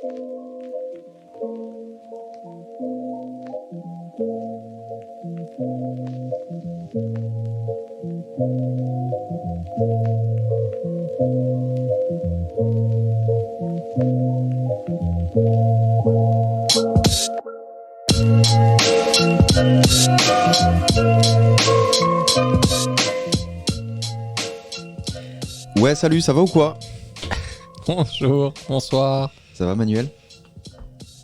Ouais, salut, ça va ou quoi? Bonjour, bonsoir. Ça va, Manuel?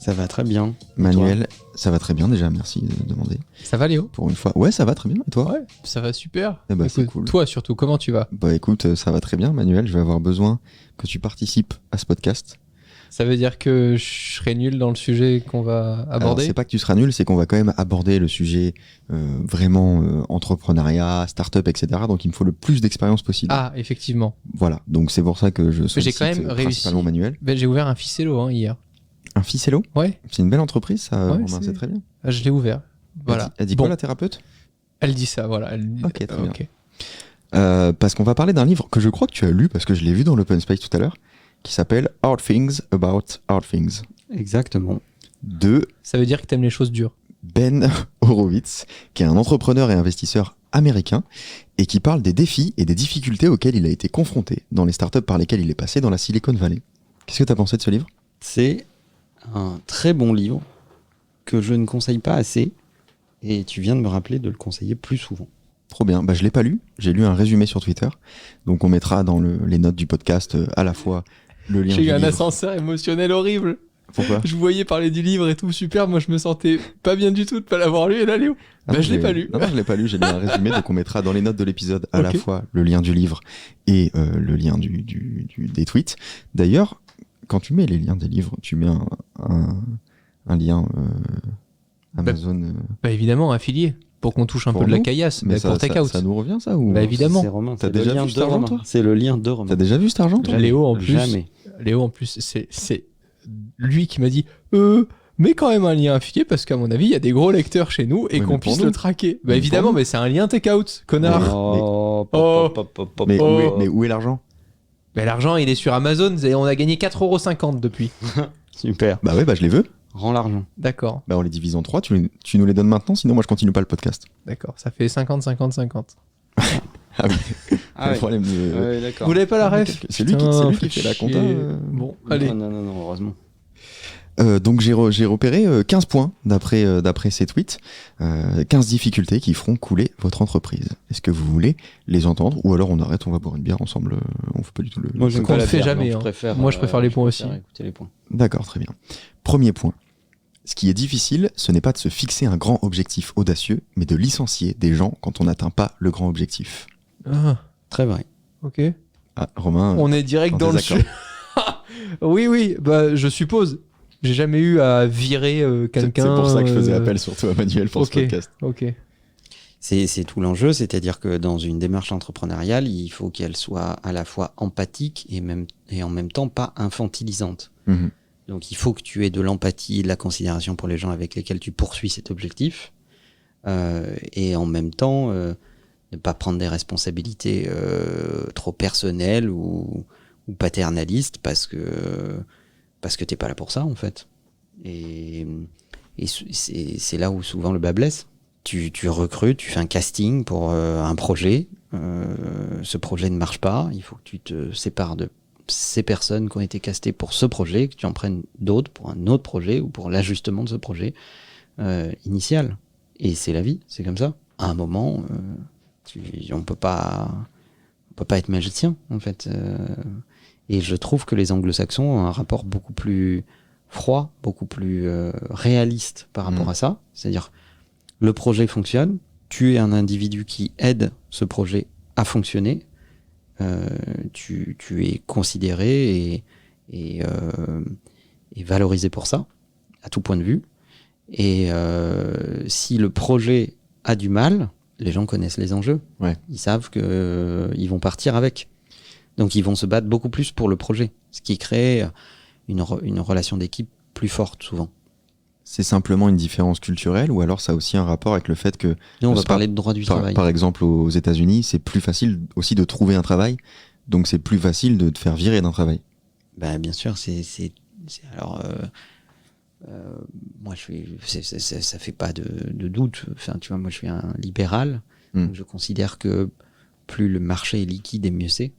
Ça va très bien. Manuel, ça va très bien déjà, merci de demander. Ça va Léo? Pour une fois. Ouais, ça va très bien, et toi? Ouais, ça va super. Eh bah, c'est Écoute, cool. toi surtout, comment tu vas? Bah écoute, ça va très bien, Manuel, je vais avoir besoin que tu participes à ce podcast. Ça veut dire que je serai nul dans le sujet qu'on va Alors, aborder? c'est pas que tu seras nul, c'est qu'on va quand même aborder le sujet vraiment entrepreneuriat, start-up, etc. Donc il me faut le plus d'expérience possible. Ah, effectivement. Voilà, donc c'est pour ça que je sollicite quand même réussi. principalement Manuel. Ben, j'ai ouvert un Ficello hier. Un Ficello? Ouais, C'est une belle entreprise, ça, Ouais, Romain, c'est très bien. je l'ai ouvert. Voilà. Elle dit Bon, quoi, la thérapeute? elle dit ça, voilà. Elle dit... Ok, très bien. Parce qu'on va parler d'un livre que je crois que tu as lu, parce que je l'ai vu dans l'Open Space tout à l'heure, qui s'appelle Hard Things About Hard Things, Exactement. de Ça veut dire que t'aimes les choses dures. Ben Horowitz, qui est un entrepreneur et investisseur américain, et qui parle des défis et des difficultés auxquels il a été confronté dans les startups par lesquelles il est passé dans la Silicon Valley. Qu'est-ce que tu as pensé de ce livre? C'est un très bon livre que je ne conseille pas assez et tu viens de me rappeler de le conseiller plus souvent. Trop bien. Bah, je l'ai pas lu, j'ai lu un résumé sur Twitter, donc on mettra dans les notes du podcast à la fois le lien J'ai du eu un livre. ascenseur émotionnel horrible. Pourquoi? Je vous voyais parler du livre et tout, super. Moi, je me sentais pas bien du tout de pas l'avoir lu. Et là, Léo, Ah non, je l'ai pas lu. Non, je l'ai pas lu, j'ai lu un résumé, donc on mettra dans les notes de l'épisode à la Ok. fois le lien du livre et le lien des tweets. D'ailleurs, quand tu mets les liens des livres, tu mets un lien Amazon. Bah évidemment, affilié. Pour qu'on touche un Pour peu de la nous caillasse. Mais Bah, ça, pour Take Out. ça nous revient, ça ou... Bah, évidemment. C'est Romain, T'as c'est le déjà lien vu cet de argent, Romain. toi? C'est le lien de Romain. T'as déjà vu cet argent, toi? Jamais. Léo, en plus, Jamais. Léo, en plus, c'est lui qui m'a dit mais quand même un lien affilié parce qu'à mon avis, il y a des gros lecteurs chez nous et Oui, qu'on mais pour puisse nous. le traquer. Bah Mais évidemment, pour nous. mais c'est un lien take-out, connard. Oh, Oh. Mais, Oh. mais où est l'argent? Mais l'argent, il est sur Amazon et on a gagné 4,50€ depuis. Super. Bah ouais, bah je les veux. Rends l'argent. D'accord, Bah on les divise en 3, tu nous les donnes maintenant, sinon moi je continue pas le podcast. d'accord. Ça fait 50, 50, 50. Ah oui, Ah le ouais. problème de... Ouais, d'accord. Vous l'avez pas la ref? C'est lui qui fait la compta. Bon, allez. Non, heureusement. Donc j'ai repéré 15 points d'après ces tweets, 15 difficultés qui feront couler votre entreprise. Est-ce que vous voulez les entendre ou alors on arrête, on va boire une bière ensemble, on fait pas du tout le... Moi, j'aime qu'on pas le la fait bière, jamais, donc hein. je préfère, Moi, je préfère les points aussi. écouter les points. D'accord, très bien. Premier point. Ce qui est difficile, ce n'est pas de se fixer un grand objectif audacieux, mais de licencier des gens quand on n'atteint pas le grand objectif. Ah, Très vrai. ok. Ah, Romain, On est direct en dans le désaccord. sujet. Oui, bah je suppose. J'ai jamais eu à virer quelqu'un. c'est pour ça que je faisais appel surtout à Manuel pour ok. ce podcast. Ok. C'est tout l'enjeu, c'est-à-dire que dans une démarche entrepreneuriale, il faut qu'elle soit à la fois empathique et en même temps pas infantilisante. Mhm. Donc il faut que tu aies de l'empathie et de la considération pour les gens avec lesquels tu poursuis cet objectif. Et en même temps, ne pas prendre des responsabilités trop personnelles ou paternalistes parce que t'es pas là pour ça en fait. Et c'est là où souvent le bas blesse. Tu recrutes, tu fais un casting pour un projet. Ce projet ne marche pas. Il faut que tu te sépares de ces personnes qui ont été castées pour ce projet, que tu en prennes d'autres pour un autre projet ou pour l'ajustement de ce projet initial. Et c'est la vie, c'est comme ça. À un moment, on peut pas être magicien en fait. Et je trouve que les anglo-saxons ont un rapport beaucoup plus froid, beaucoup plus réaliste par rapport à ça. C'est-à-dire, le projet fonctionne, tu es un individu qui aide ce projet à fonctionner, tu es considéré et valorisé pour ça, à tout point de vue. Et si le projet a du mal, les gens connaissent les enjeux. Ouais. Ils savent qu'ils vont partir avec. Donc ils vont se battre beaucoup plus pour le projet, ce qui crée une relation d'équipe plus forte souvent. C'est simplement une différence culturelle ou alors ça a aussi un rapport avec le fait que... Nous, on va c'est parler de droit du travail. Par exemple, aux États-Unis, c'est plus facile aussi de trouver un travail, donc c'est plus facile de te faire virer d'un travail. Bah, bien sûr, Alors, moi, ça fait pas de doute. Enfin, tu vois, moi, je suis un libéral. Donc je considère que plus le marché est liquide et mieux c'est.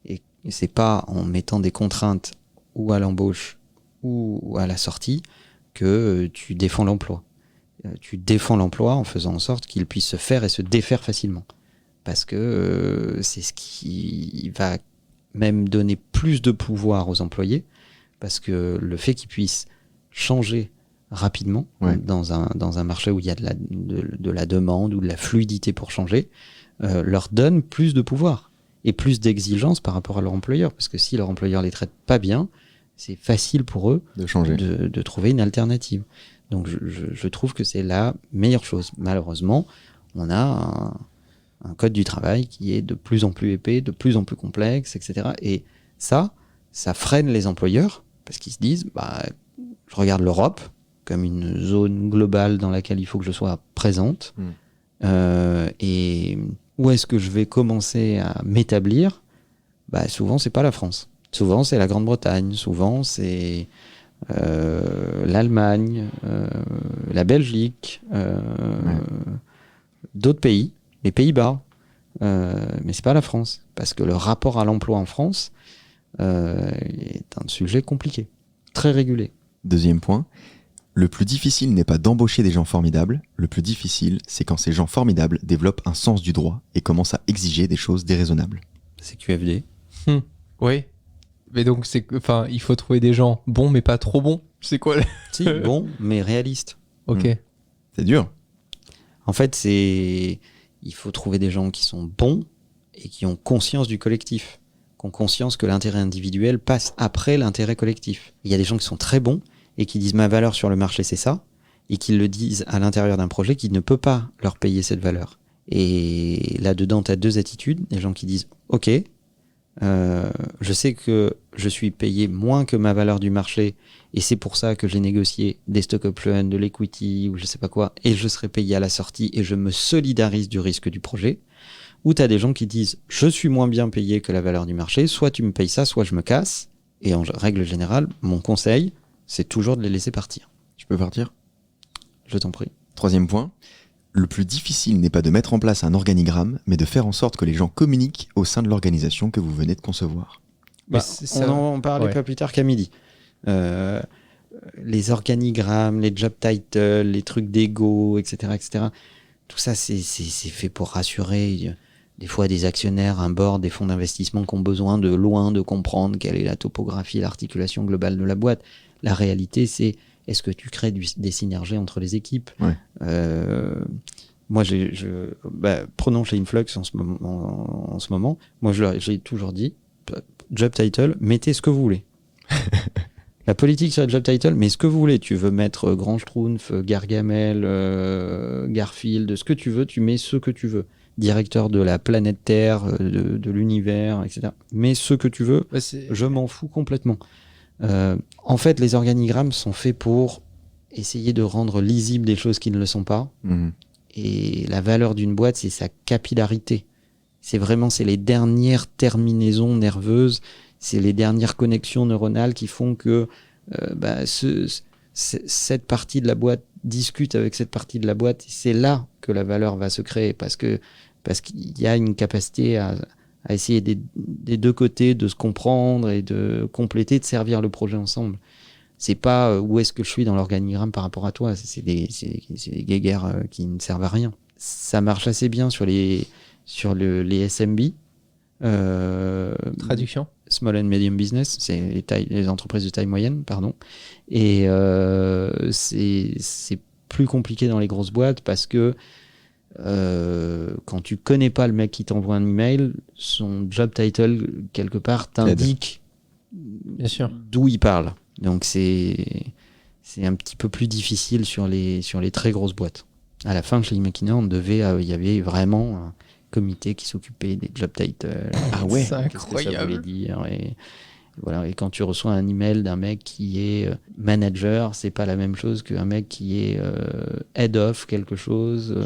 Et c'est pas en mettant des contraintes ou à l'embauche ou à la sortie que tu défends l'emploi. Tu défends l'emploi en faisant en sorte qu'il puisse se faire et se défaire facilement. Parce que c'est ce qui va même donner plus de pouvoir aux employés. Parce que le fait qu'ils puissent changer rapidement dans un marché où il y a de la demande ou de la fluidité pour changer, leur donne plus de pouvoir et plus d'exigence par rapport à leur employeur. Parce que si leur employeur les traite pas bien, c'est facile pour eux de changer, de trouver une alternative. Donc je trouve que c'est la meilleure chose. Malheureusement, on a un code du travail qui est de plus en plus épais, de plus en plus complexe, etc. Et ça freine les employeurs parce qu'ils se disent, je regarde l'Europe comme une zone globale dans laquelle il faut que je sois présente. Et où est-ce que je vais commencer à m'établir ? Souvent, c'est pas la France. Souvent, c'est la Grande-Bretagne. Souvent, c'est l'Allemagne, la Belgique, d'autres pays, les Pays-Bas. Mais c'est pas la France. Parce que le rapport à l'emploi en France est un sujet compliqué, très régulé. Deuxième point, le plus difficile n'est pas d'embaucher des gens formidables, le plus difficile, c'est quand ces gens formidables développent un sens du droit et commencent à exiger des choses déraisonnables. C'est QFD. Oui. Mais donc, il faut trouver des gens bons, mais pas trop bons. C'est quoi Si, bons, mais réalistes. Ok. C'est dur. En fait, il faut trouver des gens qui sont bons et qui ont conscience du collectif, qui ont conscience que l'intérêt individuel passe après l'intérêt collectif. Il y a des gens qui sont très bons et qui disent ma valeur sur le marché c'est ça, et qui le disent à l'intérieur d'un projet qui ne peut pas leur payer cette valeur. Et là-dedans, tu as deux attitudes, des gens qui disent ok, je sais que je suis payé moins que ma valeur du marché et c'est pour ça que j'ai négocié des stock options, de l'equity ou je sais pas quoi, et je serai payé à la sortie et je me solidarise du risque du projet. Ou tu as des gens qui disent je suis moins bien payé que la valeur du marché, soit tu me payes ça, soit je me casse. Et en règle générale, mon conseil, c'est toujours de les laisser partir. Tu peux partir ? Je t'en prie. Troisième point, le plus difficile n'est pas de mettre en place un organigramme, mais de faire en sorte que les gens communiquent au sein de l'organisation que vous venez de concevoir. On en parlait pas plus tard qu'à midi. Les organigrammes, les job titles, les trucs d'ego, etc., etc. Tout ça, c'est fait pour rassurer des fois des actionnaires, un board, des fonds d'investissement qui ont besoin de loin de comprendre quelle est la topographie, l'articulation globale de la boîte. La réalité, c'est est-ce que tu crées des synergies entre les équipes ? Moi, prenons chez Influx en ce moment, moi j'ai toujours dit, job title, mettez ce que vous voulez. La politique sur le job title, mais ce que vous voulez. Tu veux mettre Grand Schtroumpf, Gargamel, Garfield, ce que tu veux, tu mets ce que tu veux. Directeur de la planète Terre, de l'univers, etc. Mais ce que tu veux, je m'en fous complètement. En fait, les organigrammes sont faits pour essayer de rendre lisibles des choses qui ne le sont pas. Et la valeur d'une boîte, c'est sa capillarité. C'est les dernières terminaisons nerveuses, c'est les dernières connexions neuronales qui font que cette partie de la boîte discute avec cette partie de la boîte. C'est là que la valeur va se créer parce qu'il y a une capacité à essayer des deux côtés de se comprendre et de compléter, de servir le projet ensemble. C'est pas où est-ce que je suis dans l'organigramme par rapport à toi. C'est des guéguerres qui ne servent à rien. Ça marche assez bien sur les SMB. Traduction ? Small and Medium Business, c'est les entreprises de taille moyenne, pardon. Et c'est plus compliqué dans les grosses boîtes parce que quand tu connais pas le mec qui t'envoie un email, son job title, quelque part, t'indique bien sûr d'où il parle. Donc c'est un petit peu plus difficile sur les très grosses boîtes. À la fin, chez McKinney, il y avait vraiment un comité qui s'occupait des job titles. Ah ouais, c'est incroyable. Qu'est-ce que ça voulait dire Voilà. Et quand tu reçois un email d'un mec qui est manager, c'est pas la même chose qu'un mec qui est head of quelque chose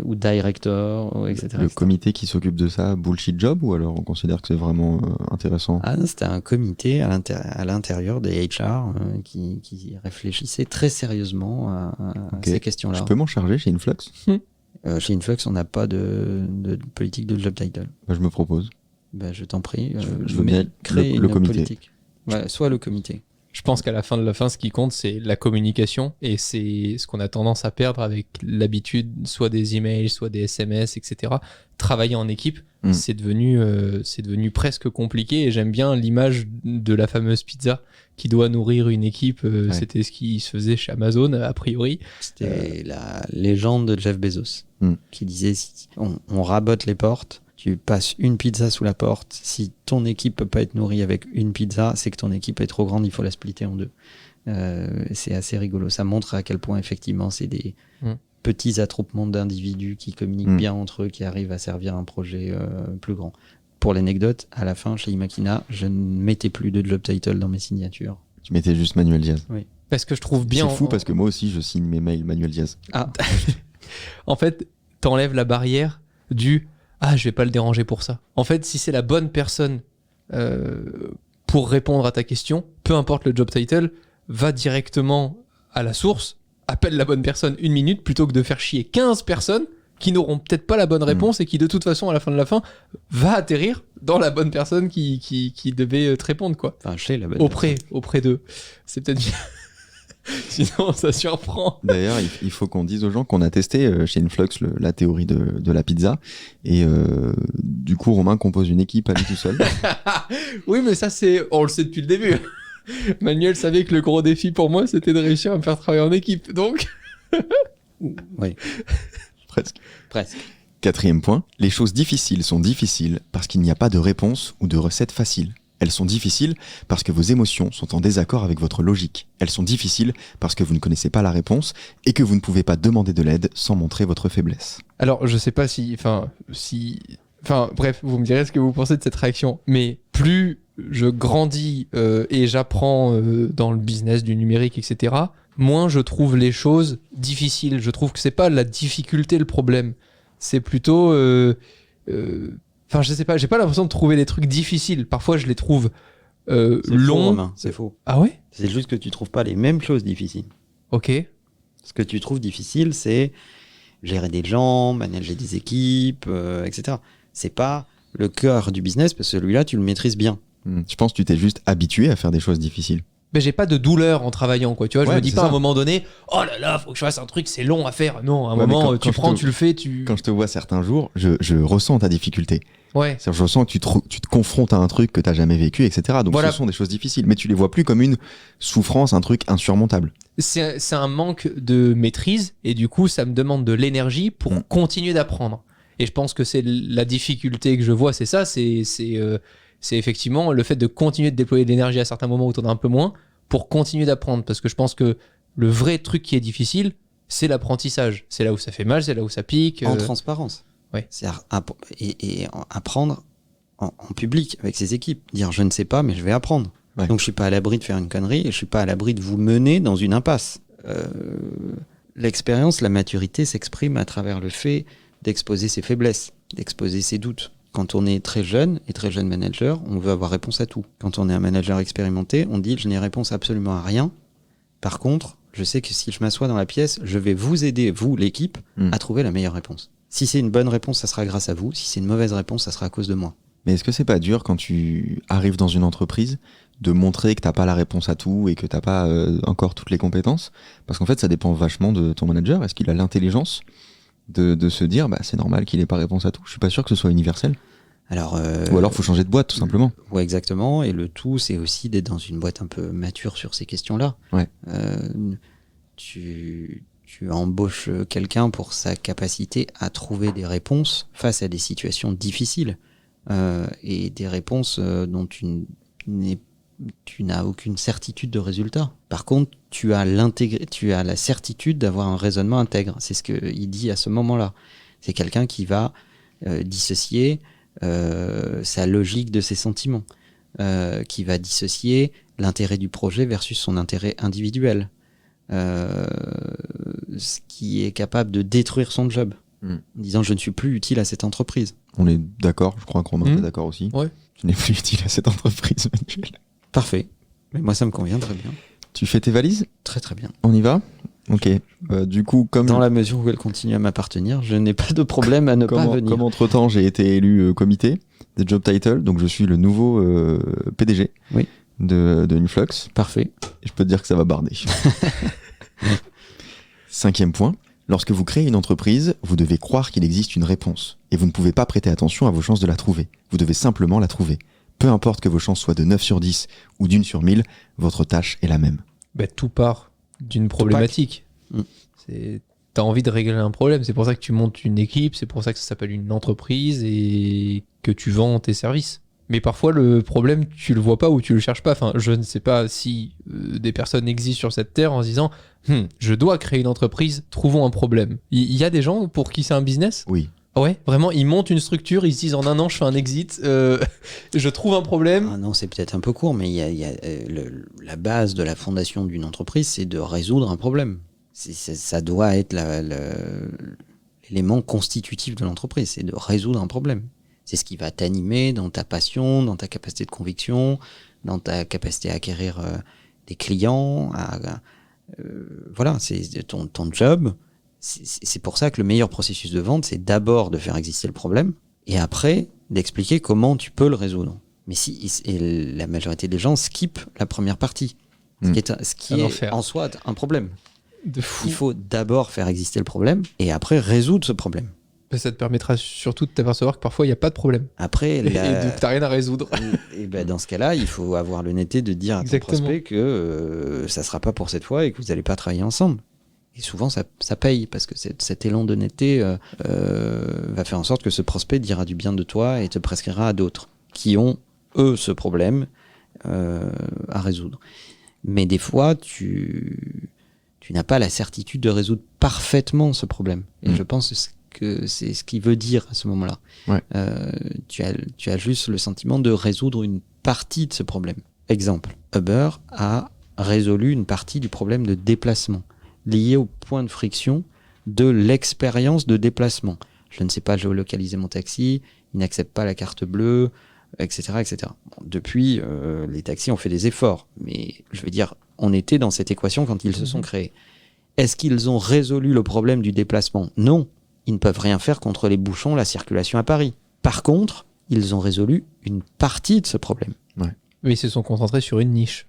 ou director, etc. Le comité qui s'occupe de ça, bullshit job, ou alors on considère que c'est vraiment intéressant? Ah, c'était un comité à l'intérieur des HR qui réfléchissait très sérieusement à Ok. ces questions-là. Je peux m'en charger chez Influx? Chez Influx, on n'a pas de politique de job title. Bah, je me propose. Ben, je t'en prie. Je veux bien créer le une comité. politique. Ouais, soit le comité. Je pense qu'à la fin de la fin, ce qui compte, c'est la communication. Et c'est ce qu'on a tendance à perdre avec l'habitude, soit des emails, soit des SMS, etc. Travailler en équipe, c'est devenu presque compliqué. Et j'aime bien l'image de la fameuse pizza qui doit nourrir une équipe. C'était ce qui se faisait chez Amazon, a priori. C'était la légende de Jeff Bezos qui disait on rabote les portes. Tu passes une pizza sous la porte. Si ton équipe peut pas être nourrie avec une pizza, c'est que ton équipe est trop grande, il faut la splitter en deux. C'est assez rigolo. Ça montre à quel point, effectivement, c'est des petits attroupements d'individus qui communiquent bien entre eux, qui arrivent à servir un projet plus grand. Pour l'anecdote, à la fin, chez Imakina, je ne mettais plus de job title dans mes signatures. Tu mettais juste Manuel Diaz. Oui. Parce que je trouve bien. C'est fou parce que moi aussi, je signe mes mails Manuel Diaz. Ah, En fait, t'enlèves la barrière du je vais pas le déranger pour ça. En fait, si c'est la bonne personne pour répondre à ta question, peu importe le job title, va directement à la source, appelle la bonne personne 1 minute plutôt que de faire chier 15 personnes qui n'auront peut-être pas la bonne réponse et qui de toute façon à la fin de la fin va atterrir dans la bonne personne qui devait te répondre quoi. enfin, chez la bonne Auprès d'eux. C'est peut-être sinon ça surprend. D'ailleurs, il faut qu'on dise aux gens qu'on a testé chez Influx la théorie de la pizza. Et du coup, Romain compose une équipe à lui tout seul. Oui, mais ça, on le sait depuis le début. Manuel savait que le gros défi pour moi, c'était de réussir à me faire travailler en équipe. Donc, Oui, Presque. presque. 4e point. Les choses difficiles sont difficiles parce qu'il n'y a pas de réponse ou de recette facile. Elles sont difficiles parce que vos émotions sont en désaccord avec votre logique. Elles sont difficiles parce que vous ne connaissez pas la réponse et que vous ne pouvez pas demander de l'aide sans montrer votre faiblesse. alors, je sais pas bref, vous me direz ce que vous pensez de cette réaction. Mais plus je grandis et j'apprends dans le business du numérique, etc., moins je trouve les choses difficiles. Je trouve que c'est pas la difficulté le problème. C'est plutôt... je sais pas, j'ai pas l'impression de trouver des trucs difficiles. Parfois, je les trouve C'est faux, longs. Romain, c'est faux. Ah ouais? C'est juste que tu trouves pas les mêmes choses difficiles. Ok. Ce que tu trouves difficile, c'est gérer des gens, manager des équipes, etc. C'est pas le cœur du business, parce que celui-là, tu le maîtrises bien. Je pense que tu t'es juste habitué à faire des choses difficiles. Mais j'ai pas de douleur en travaillant, quoi. Tu vois, je Ouais, me dis c'est pas à ça. un moment donné, oh là là, faut que je fasse un truc, c'est long à faire. Non, à un Ouais, mais moment, quand tu je prends, te- tu le fais, tu. Quand je te vois certains jours, je ressens ta difficulté. Ouais. C'est-à-dire, je ressens que tu te confrontes à un truc que tu n'as jamais vécu, etc. Donc Voilà. ce sont des choses difficiles, mais tu les vois plus comme une souffrance, un truc insurmontable. C'est un manque de maîtrise et du coup, ça me demande de l'énergie pour continuer d'apprendre. Et je pense que c'est la difficulté que je vois, c'est ça, c'est effectivement le fait de continuer de déployer de l'énergie à certains moments où tu en as un peu moins pour continuer d'apprendre. Parce que je pense que le vrai truc qui est difficile, c'est l'apprentissage. C'est là où ça fait mal, c'est là où ça pique. En transparence. Ouais. C'est apprendre en public avec ses équipes. Dire je ne sais pas, mais je vais apprendre. Ouais. Donc je suis pas à l'abri de faire une connerie et je suis pas à l'abri de vous mener dans une impasse. L'expérience, la maturité s'exprime à travers le fait d'exposer ses faiblesses, d'exposer ses doutes. Quand on est très jeune et très jeune manager, on veut avoir réponse à tout. Quand on est un manager expérimenté, on dit je n'ai réponse absolument à rien. Par contre, je sais que si je m'assois dans la pièce, je vais vous aider, vous, l'équipe, à trouver la meilleure réponse. Si c'est une bonne réponse, ça sera grâce à vous. Si c'est une mauvaise réponse, ça sera à cause de moi. Mais est-ce que c'est pas dur quand tu arrives dans une entreprise de montrer que t'as pas la réponse à tout et que t'as pas encore toutes les compétences? Parce qu'en fait, ça dépend vachement de ton manager. Est-ce qu'il a l'intelligence de se dire c'est normal qu'il ait pas réponse à tout? Je suis pas sûr que ce soit universel. Alors, Ou alors faut changer de boîte tout simplement. Ouais, exactement. Et le tout, c'est aussi d'être dans une boîte un peu mature sur ces questions-là. Ouais. Tu embauches quelqu'un pour sa capacité à trouver des réponses face à des situations difficiles et des réponses dont tu n'as aucune certitude de résultat. Par contre, tu as la certitude d'avoir un raisonnement intègre. C'est ce qu'il dit à ce moment-là. C'est quelqu'un qui va dissocier sa logique de ses sentiments. qui va dissocier l'intérêt du projet versus son intérêt individuel, ce qui est capable de détruire son job, en disant je ne suis plus utile à cette entreprise. On est d'accord, je crois qu'on en est d'accord aussi. Ouais. Tu n'es plus utile à cette entreprise, Manuel. Parfait. Mais moi, ça me convient très bien. Tu fais tes valises ? Très très bien. On y va ? Ok. Du coup, comme Dans la mesure où elle continue à m'appartenir, je n'ai pas de problème à ne pas venir. comme entre-temps, j'ai été élu comité des job titles, donc je suis le nouveau PDG Oui. de Influx. Parfait. Et je peux te dire que ça va barder. 5e point. Lorsque vous créez une entreprise, vous devez croire qu'il existe une réponse. Et vous ne pouvez pas prêter attention à vos chances de la trouver. Vous devez simplement la trouver. Peu importe que vos chances soient de 9 sur 10 ou d'1 sur 1000, votre tâche est la même. Bah, tout part d'une problématique. T'as envie de régler un problème. C'est pour ça que tu montes une équipe, c'est pour ça que ça s'appelle une entreprise et que tu vends tes services. Mais parfois, le problème, tu le vois pas ou tu le cherches pas. Enfin, je ne sais pas si des personnes existent sur cette terre en se disant je dois créer une entreprise, trouvons un problème. Il y a des gens pour qui c'est un business ? Oui. Ouais, vraiment, ils montent une structure, ils se disent en un an, je fais un exit, je trouve un problème. Ah non, c'est peut-être un peu court, mais il y a la base de la fondation d'une entreprise, c'est de résoudre un problème. Ça doit être l'élément constitutif de l'entreprise, c'est de résoudre un problème. C'est ce qui va t'animer dans ta passion, dans ta capacité de conviction, dans ta capacité à acquérir des clients. Voilà, c'est ton job. C'est pour ça que le meilleur processus de vente, c'est d'abord de faire exister le problème et après d'expliquer comment tu peux le résoudre. Mais et la majorité des gens skippent la première partie, ce qui est en soi un problème. De fou. Il faut d'abord faire exister le problème et après résoudre ce problème. Ça te permettra surtout de t'apercevoir que parfois il n'y a pas de problème. Après, et donc t'as rien à résoudre. Et ben dans ce cas-là, il faut avoir l'honnêteté de dire à ton prospect que ça ne sera pas pour cette fois et que vous n'allez pas travailler ensemble. Et souvent, ça paye parce que cet élan d'honnêteté va faire en sorte que ce prospect dira du bien de toi et te prescrira à d'autres qui ont, eux, ce problème à résoudre. Mais des fois, tu n'as pas la certitude de résoudre parfaitement ce problème. Et je pense que c'est ce qu'il veut dire à ce moment-là. Ouais. Tu as juste le sentiment de résoudre une partie de ce problème. Exemple, Uber a résolu une partie du problème de déplacement lié au point de friction de l'expérience de déplacement. Je ne sais pas géolocaliser mon taxi, il n'accepte pas la carte bleue, etc. etc. Bon, depuis, les taxis ont fait des efforts, mais je veux dire, on était dans cette équation quand ils se sont créés. Est-ce qu'ils ont résolu le problème du déplacement ? Non, ils ne peuvent rien faire contre les bouchons, la circulation à Paris. Par contre, ils ont résolu une partie de ce problème. Ouais. Mais ils se sont concentrés sur une niche.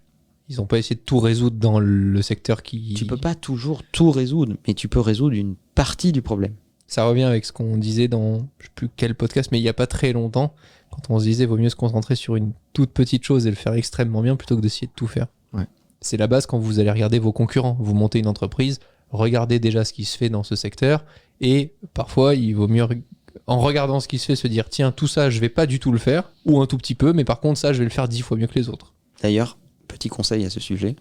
Ils n'ont pas essayé de tout résoudre dans le secteur qui... Tu peux pas toujours tout résoudre, mais tu peux résoudre une partie du problème. Ça revient avec ce qu'on disait dans, je sais plus quel podcast, mais il n'y a pas très longtemps, quand on se disait vaut mieux se concentrer sur une toute petite chose et le faire extrêmement bien plutôt que d'essayer de tout faire. Ouais. C'est la base quand vous allez regarder vos concurrents. Vous montez une entreprise, regardez déjà ce qui se fait dans ce secteur et parfois il vaut mieux, en regardant ce qui se fait, se dire tiens, tout ça je vais pas du tout le faire, ou un tout petit peu, mais par contre ça je vais le faire 10 fois mieux que les autres. D'ailleurs, petit conseil à ce sujet,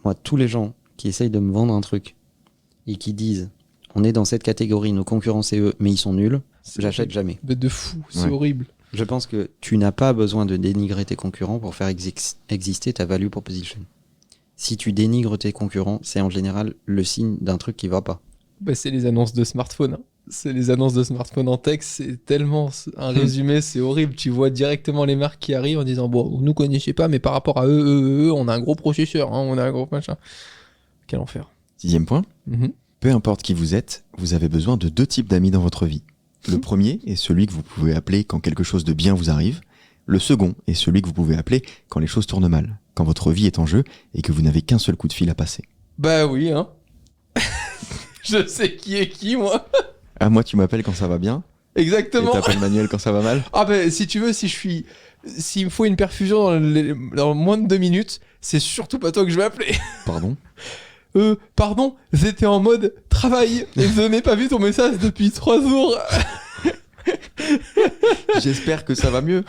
moi tous les gens qui essayent de me vendre un truc et qui disent on est dans cette catégorie, nos concurrents c'est eux, mais ils sont nuls, j'achète jamais. De fou, c'est horrible. Je pense que tu n'as pas besoin de dénigrer tes concurrents pour faire exister ta value proposition. Si tu dénigres tes concurrents, c'est en général le signe d'un truc qui va pas. Bah, c'est les annonces de smartphones. Hein. C'est les annonces de smartphones en texte, c'est tellement un résumé, c'est horrible. Tu vois directement les marques qui arrivent en disant bon, vous nous connaissez pas, mais par rapport à eux, on a un gros processeur, hein, on a un gros machin. Quel enfer. 6e point. Peu importe qui vous êtes, vous avez besoin de 2 types d'amis dans votre vie. Le premier est celui que vous pouvez appeler quand quelque chose de bien vous arrive. Le second est celui que vous pouvez appeler quand les choses tournent mal, quand votre vie est en jeu et que vous n'avez qu'un seul coup de fil à passer. Bah oui, hein. Je sais qui est qui, moi. Ah, moi, tu m'appelles quand ça va bien. Exactement. Et t'appelles Manuel quand ça va mal. Ah bah si tu veux, s'il me faut une perfusion dans moins de 2 minutes, c'est surtout pas toi que je vais appeler. Pardon ? Pardon, j'étais en mode travail et je n'ai pas vu ton message depuis 3 jours. J'espère que ça va mieux.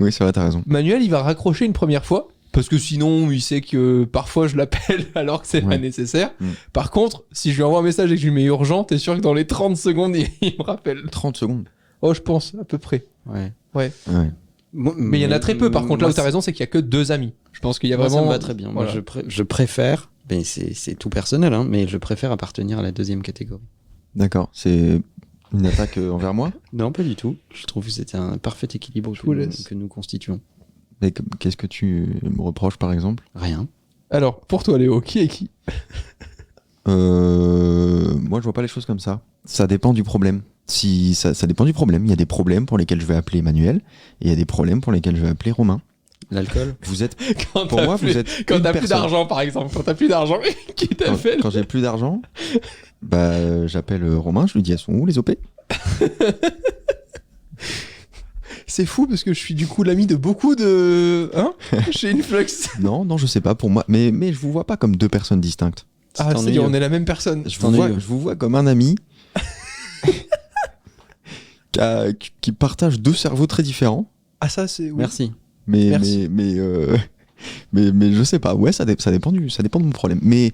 Oui, ça va, t'as raison. Manuel, il va raccrocher une première fois, parce que sinon, il sait que parfois je l'appelle alors que c'est pas nécessaire. Par contre, si je lui envoie un message et que je lui mets urgent, t'es sûr que dans les 30 secondes, il me rappelle. 30 secondes. Oh, je pense, à peu près. Ouais. Mais il y en a très peu. Par contre, là où tu as raison, c'est qu'il y a que 2 amis. Je pense qu'il y a moi, vraiment. ça me va très bien. Voilà. Moi, je préfère, mais c'est tout personnel, hein, mais je préfère appartenir à la deuxième catégorie. D'accord, c'est une attaque envers moi. Non, pas du tout. Je trouve que c'était un parfait équilibre Je vous laisse. que nous constituons. Mais qu'est-ce que tu me reproches par exemple? Rien. Alors, pour toi, Léo, qui est qui? Moi, je vois pas les choses comme ça. Ça dépend du problème. Si ça dépend du problème. Il y a des problèmes pour lesquels je vais appeler Emmanuel et il y a des problèmes pour lesquels je vais appeler Romain. L'alcool. Vous êtes Quand pour t'as moi, plus- vous êtes Quand une t'as plus personne. d'argent, par exemple. Quand t'as plus d'argent, qui t'appelle? Quand j'ai plus d'argent, bah j'appelle Romain, je lui dis elles sont où les OP? C'est fou parce que je suis du coup l'ami de beaucoup de. Hein? Chez Influx. Non, je sais pas pour moi, mais je vous vois pas comme deux personnes distinctes. Ah, T'en c'est es dit, eu. on est la même personne. Je vous vois comme un ami qui partage deux cerveaux très différents. Ah, ça, c'est. Oui. Merci. Mais Merci. mais je sais pas. Ouais, ça dépend de mon problème. Mais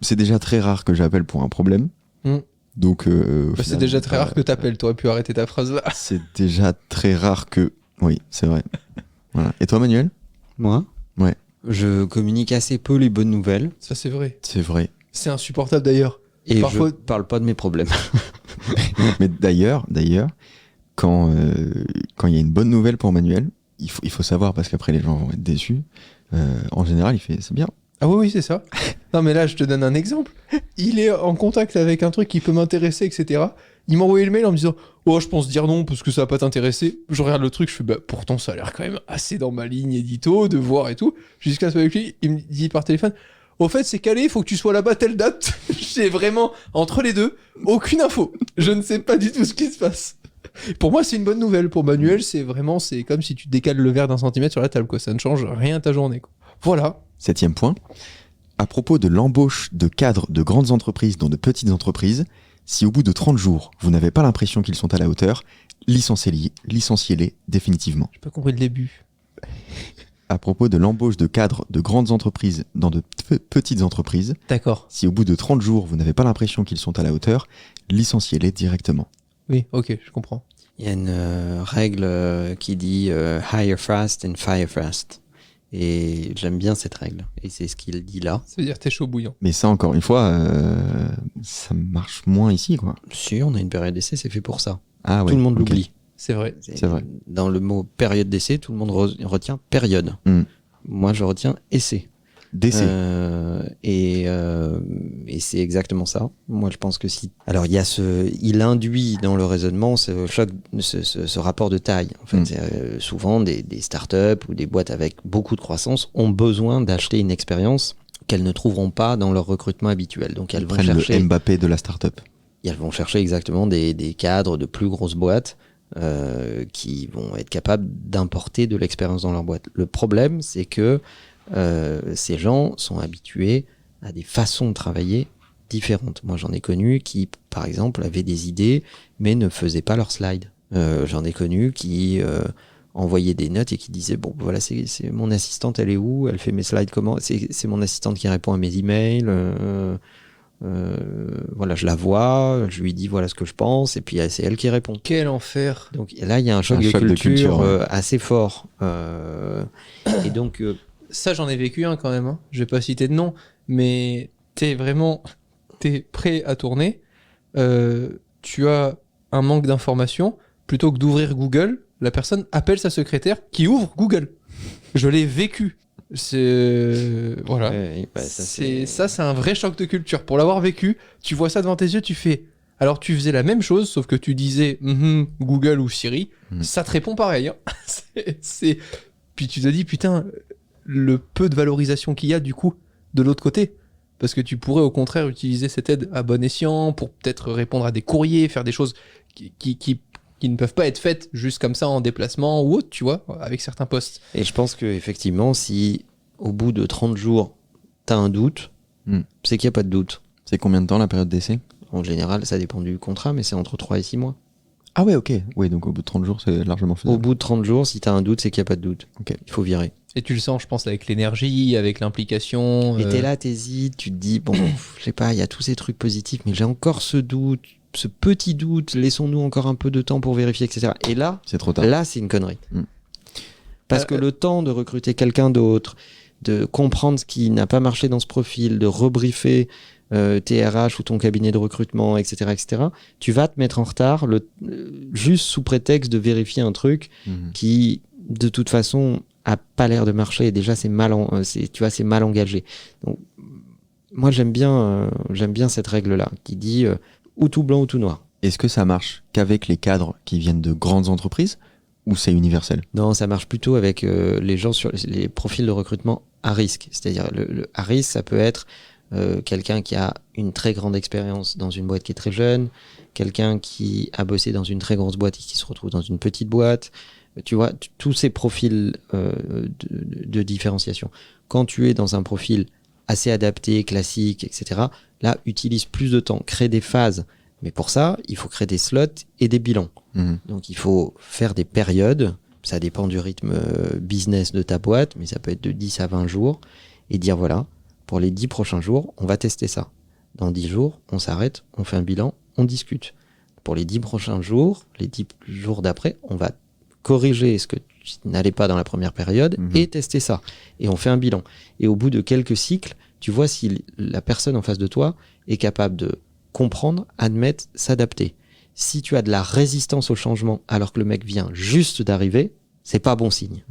c'est déjà très rare que j'appelle pour un problème. Mm. Donc Bah, c'est déjà très rare que t'appelles. T'aurais pu arrêter ta phrase là. C'est déjà très rare que. Oui, c'est vrai. Voilà. Et toi, Manuel? Moi. Ouais. Je communique assez peu les bonnes nouvelles Ça, c'est vrai. C'est vrai. C'est insupportable d'ailleurs. et Parfois- je parle pas de mes problèmes. Mais d'ailleurs, quand il y a une bonne nouvelle pour Manuel, il faut savoir parce qu'après les gens vont être déçus. En général, il fait c'est bien. Ah oui, c'est ça. Non, mais là, je te donne un exemple. Il est en contact avec un truc qui peut m'intéresser, etc. Il m'a envoyé le mail en me disant « Oh, je pense dire non parce que ça va pas t'intéresser. » Je regarde le truc, je fais « Bah, pourtant, ça a l'air quand même assez dans ma ligne édito, de voir et tout. » Jusqu'à ce avec lui, il me dit par téléphone « Au fait, c'est calé, il faut que tu sois là-bas telle date. » J'ai vraiment, entre les deux, aucune info. Je ne sais pas du tout ce qui se passe. Pour moi, c'est une bonne nouvelle. Pour Manuel, c'est comme si tu décales le verre d'1 centimètre sur la table, quoi. Ça ne change rien à ta journée, quoi. Voilà. 7e point. À propos de l'embauche de cadres de grandes entreprises dans de petites entreprises, si au bout de 30 jours, vous n'avez pas l'impression qu'ils sont à la hauteur, licenciez-les définitivement. J'ai pas compris le début. À propos de l'embauche de cadres de grandes entreprises dans de petites entreprises, D'accord. si au bout de 30 jours, vous n'avez pas l'impression qu'ils sont à la hauteur, licenciez-les directement. Oui, ok, je comprends. Il y a une règle qui dit hire fast and fire fast. Et j'aime bien cette règle. Et c'est ce qu'il dit là. Ça veut dire t'es chaud bouillant. Mais ça, encore une fois, ça marche moins ici, quoi. Si on a une période d'essai, c'est fait pour ça. Ah ouais, Tout le monde ok. l'oublie. C'est vrai. C'est vrai. Dans le mot période d'essai, tout le monde retient période. Mm. Moi, je retiens essai. Décès. Et c'est exactement ça. Moi, je pense que si. Alors, il induit dans le raisonnement ce rapport de taille. En fait, c'est, souvent des startups ou des boîtes avec beaucoup de croissance ont besoin d'acheter une expérience qu'elles ne trouveront pas dans leur recrutement habituel. Donc, elles Ils vont prennent chercher. le Mbappé de la start-up. Elles vont chercher exactement des cadres de plus grosses boîtes qui vont être capables d'importer de l'expérience dans leur boîte. Le problème, c'est que ces gens sont habitués à des façons de travailler différentes. Moi, j'en ai connu qui, par exemple, avaient des idées, mais ne faisaient pas leurs slides. J'en ai connu qui envoyaient des notes et qui disaient, bon, voilà, c'est mon assistante, elle est où? Elle fait mes slides comment? C'est mon assistante qui répond à mes emails. Voilà, je la vois, je lui dis voilà ce que je pense, et puis c'est elle qui répond. Quel enfer. Donc là, il y a un choc, de culture, assez fort. Et donc, Ça, j'en ai vécu un quand même. Hein. Je vais pas citer de nom, mais t'es prêt à tourner. Tu as un manque d'informations. Plutôt que d'ouvrir Google, la personne appelle sa secrétaire qui ouvre Google. Je l'ai vécu. Voilà. C'est un vrai choc de culture. Pour l'avoir vécu, tu vois ça devant tes yeux, tu fais. Alors tu faisais la même chose, sauf que tu disais Google ou Siri, ça te répond pareil. Hein. Puis tu te dis putain, le peu de valorisation qu'il y a du coup de l'autre côté, parce que tu pourrais au contraire utiliser cette aide à bon escient pour peut-être répondre à des courriers, faire des choses qui ne peuvent pas être faites juste comme ça en déplacement ou autre, tu vois, avec certains postes. Et je pense qu'effectivement, si au bout de 30 jours, t'as un doute, c'est qu'il n'y a pas de doute. C'est combien de temps la période d'essai? En général, ça dépend du contrat, mais c'est entre 3 et 6 mois. Ah ouais, ok. Oui, donc au bout de 30 jours, c'est largement faisable. Au bout de 30 jours, si t'as un doute, c'est qu'il n'y a pas de doute. Ok. Il faut virer. Et tu le sens, je pense, avec l'énergie, avec l'implication. Et t'es là, t'hésites, tu te dis, bon, je sais pas, il y a tous ces trucs positifs, mais j'ai encore ce doute, ce petit doute, laissons-nous encore un peu de temps pour vérifier, etc. Et là, c'est trop tard. Là, c'est une connerie. Parce que le temps de recruter quelqu'un d'autre, de comprendre ce qui n'a pas marché dans ce profil, de rebriefer tes RH ou ton cabinet de recrutement, etc., tu vas te mettre en retard juste sous prétexte de vérifier un truc qui, de toute façon, a pas l'air de marcher. Et déjà, c'est mal engagé. Donc, moi, j'aime bien cette règle-là qui dit ou tout blanc ou tout noir. Est-ce que ça marche qu'avec les cadres qui viennent de grandes entreprises ou c'est universel? Non, ça marche plutôt avec les gens sur les profils de recrutement à risque. C'est-à-dire, le à risque, ça peut être quelqu'un qui a une très grande expérience dans une boîte qui est très jeune, quelqu'un qui a bossé dans une très grosse boîte et qui se retrouve dans une petite boîte. Tu vois, tous ces profils de différenciation. Quand tu es dans un profil assez adapté, classique, etc., là, utilise plus de temps, crée des phases. Mais pour ça, il faut créer des slots et des bilans. Donc, il faut faire des périodes. Ça dépend du rythme business de ta boîte, mais ça peut être de 10 à 20 jours. Et dire, voilà, pour les 10 prochains jours, on va tester ça. Dans 10 jours, on s'arrête, on fait un bilan, on discute. Pour les 10 prochains jours, les 10 jours d'après, on va corriger ce que tu n'allais pas dans la première période et tester ça. Et on fait un bilan. Et au bout de quelques cycles, tu vois si la personne en face de toi est capable de comprendre, admettre, s'adapter. Si tu as de la résistance au changement alors que le mec vient juste d'arriver, c'est pas bon signe.